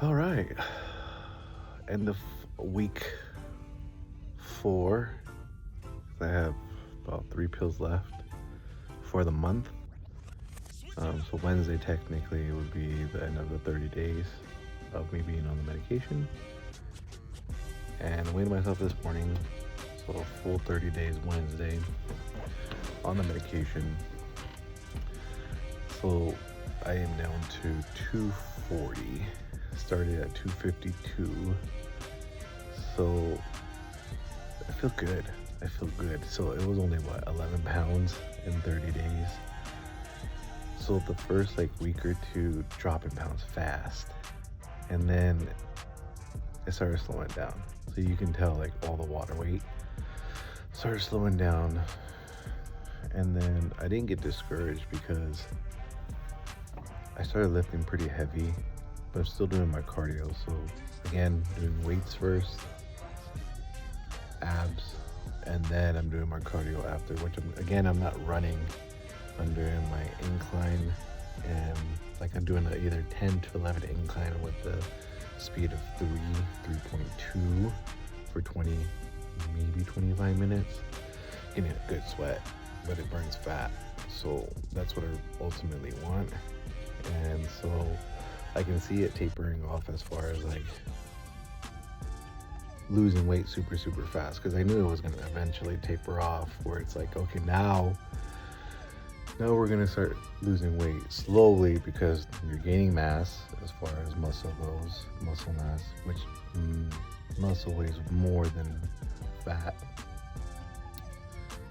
All right. End of week 4. I have about 3 pills left for the month. So Wednesday technically would be the end of the 30 days of me being on the medication. And I weighed myself this morning, so a full 30 days Wednesday on the medication. So I am down to 240. Started at 252. So I feel good. So it was only 11 pounds in 30 days. So the first week or two, dropping pounds fast, and then it started slowing down. So you can tell all the water weight started slowing down, and then I didn't get discouraged because I started lifting pretty heavy, but I'm still doing my cardio. So again, doing weights first, abs, and then I'm doing my cardio after, which I'm not running. I'm doing my incline, and I'm doing either 10 to 11 incline with the speed of 3.2 for 20, maybe 25 minutes. Getting a good sweat, but it burns fat. So that's what I ultimately want. And so I can see it tapering off as far as losing weight super fast, because I knew it was going to eventually taper off, where it's okay, now we're going to start losing weight slowly, because you're gaining mass as far as muscle goes, muscle mass, which muscle weighs more than fat.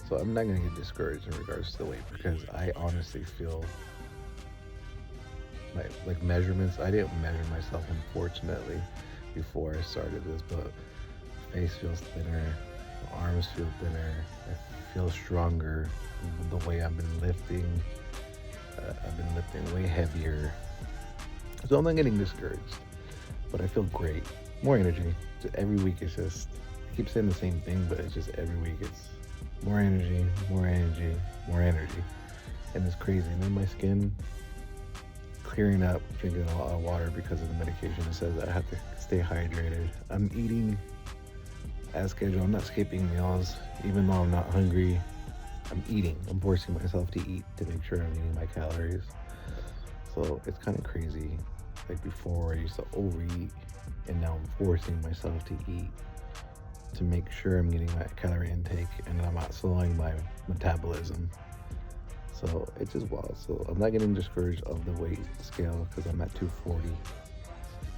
So I'm not going to get discouraged in regards to the weight, because I honestly feel like measurements. I didn't measure myself, unfortunately, before I started this, but face feels thinner, arms feel thinner, I feel stronger. The way I've been lifting, way heavier. So I'm not getting discouraged, but I feel great, more energy. So every week it's just, I keep saying the same thing, but it's just every week it's more energy, and it's crazy. And then my skin clearing up, drinking a lot of water because of the medication. It says that I have to stay hydrated. I'm eating as scheduled. I'm not skipping meals, even though I'm not hungry. I'm eating. I'm forcing myself to eat to make sure I'm eating my calories. So it's kind of crazy. Before, I used to overeat, and now I'm forcing myself to eat to make sure I'm getting my calorie intake and I'm not slowing my metabolism. So it's just wild. So I'm not getting discouraged of the weight scale, because I'm at 240,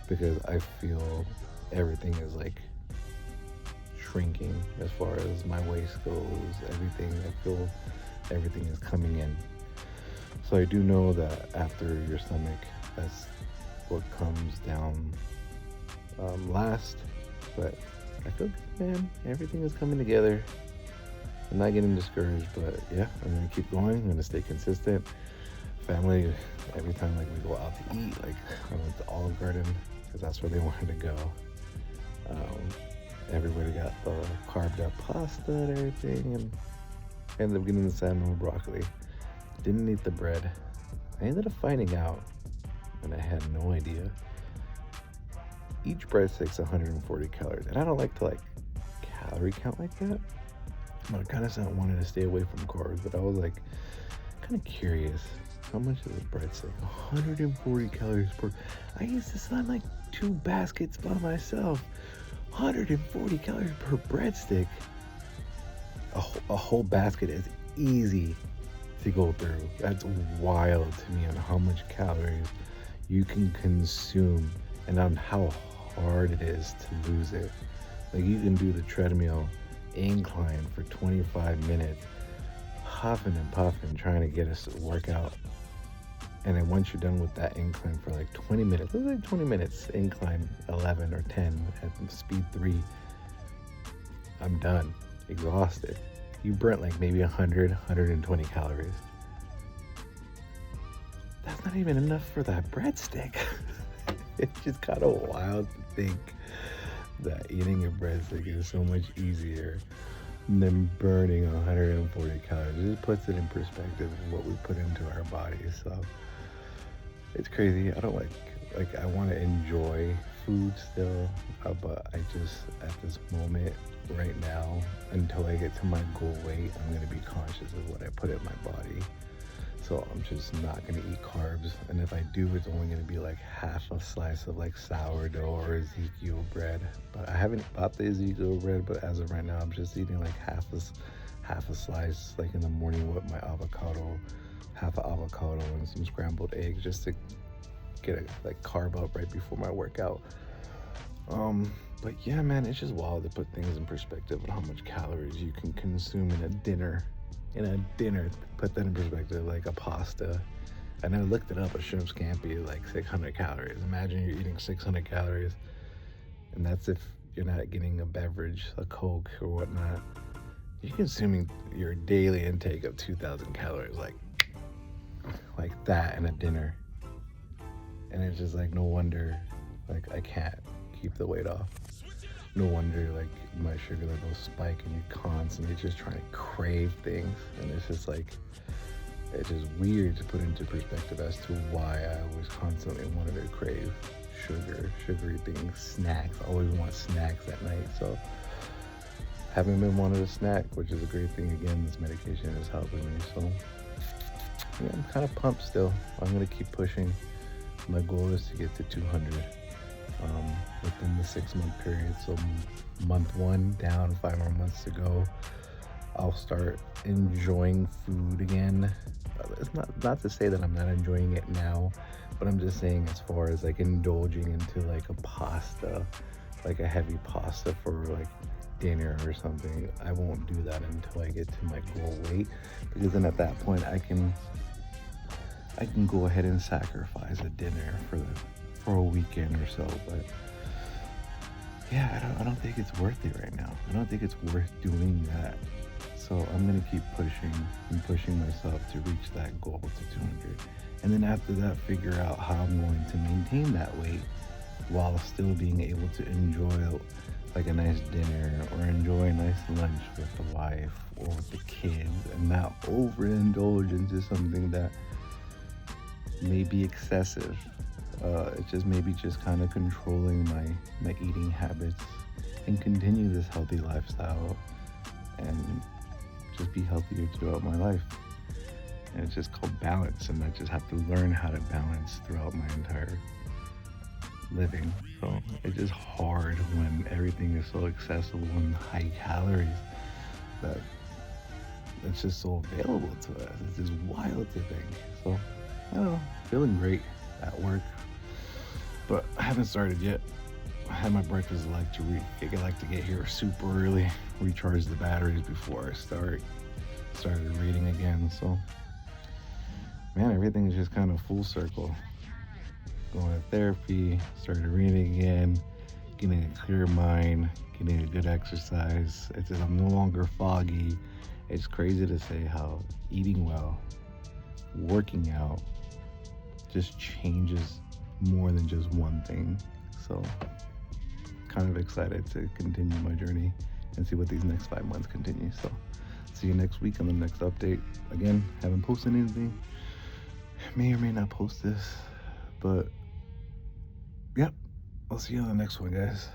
because I feel everything is shrinking as far as my waist goes, everything. I feel everything is coming in. So I do know that after your stomach, that's what comes down last. But I feel good, man. Everything is coming together. I'm not getting discouraged, but yeah, I'm gonna keep going. I'm gonna stay consistent. Family, every time we go out to eat, I went to Olive Garden because that's where they wanted to go. Everybody got the carved up pasta and everything, and I ended up getting the salmon with broccoli. Didn't eat the bread. I ended up finding out, and I had no idea, each breadstick's 140 calories, and I don't like to calorie count like that. I kind of wanted to stay away from carbs, but I was kind of curious. How much is a breadstick? 140 calories per. I used to find 2 baskets by myself. 140 calories per breadstick. A whole basket is easy to go through. That's wild to me on how much calories you can consume and on how hard it is to lose it. You can do the treadmill incline for 25 minutes, huffing and puffing, trying to get a workout. And then once you're done with that incline for 20 minutes, let's say 20 minutes, incline 11 or 10 at speed 3, I'm done, exhausted. You burnt maybe 100, 120 calories. That's not even enough for that breadstick. It's just kind of wild to think that eating a breadstick is so much easier than burning 140 calories. It just puts it in perspective of what we put into our bodies. So it's crazy. I don't like I want to enjoy food still, but I just at this moment right now, until I get to my goal weight, I'm gonna be conscious of what I put in my body. So I'm just not gonna eat carbs, and if I do, it's only gonna be like half a slice of like sourdough or Ezekiel bread. But I haven't bought the Ezekiel bread, but as of right now, I'm just eating like half a slice, like in the morning with my avocado, half an avocado and some scrambled eggs, just to get a like carb up right before my workout. But yeah, man, it's just wild to put things in perspective and how much calories you can consume in a dinner. Put that in perspective, like a pasta. And I looked it up, a shrimp scampi is like 600 calories. Imagine you're eating 600 calories, and that's if you're not getting a beverage, a Coke or whatnot. You're consuming your daily intake of 2,000 calories, like that in a dinner. And it's just like, no wonder, like I can't keep the weight off. No wonder like my sugar levels spike and you're constantly just trying to crave things. And it's just like, it's just weird to put into perspective as to why I always constantly wanted to crave sugary things, snacks. I always want snacks at night. So haven't been wanting a snack, which is a great thing. Again, this medication is helping me. So yeah, I'm kind of pumped still. I'm gonna keep pushing. My goal is to get to 200 within the 6-month period. So month 1 down, 5 more months to go. I'll start enjoying food again. It's not to say that I'm not enjoying it now, but I'm just saying as far as like indulging into like a pasta, like a heavy pasta for like dinner or something, I won't do that until I get to my goal weight, because then at that point I can go ahead and sacrifice a dinner for a weekend or so. But yeah, I don't think it's worth it right now. I don't think it's worth doing that. So I'm gonna keep pushing myself to reach that goal to 200, and then after that, figure out how I'm going to maintain that weight while still being able to enjoy like a nice dinner or enjoy a nice lunch with the wife or with the kids, and not overindulge into something that may be excessive. It's just maybe just kind of controlling my eating habits and continue this healthy lifestyle and just be healthier throughout my life. And it's just called balance, and I just have to learn how to balance throughout my entire living. So it's just hard when everything is so accessible and high calories that it's just so available to us. It's just wild to think. So I don't know, feeling great at work, but I haven't started yet. I had my breakfast. I like to get here super early, recharge the batteries before I started reading again. So man, everything is just kind of full circle. Going to therapy, started reading again, getting a clear mind, getting a good exercise. It's just, I'm no longer foggy. It's crazy to say how eating well, working out, just changes more than just one thing. So kind of excited to continue my journey and see what these next 5 months continue. So see you next week on the next update. Again, haven't posted anything. May or may not post this, but yep, I'll see you on the next one, guys.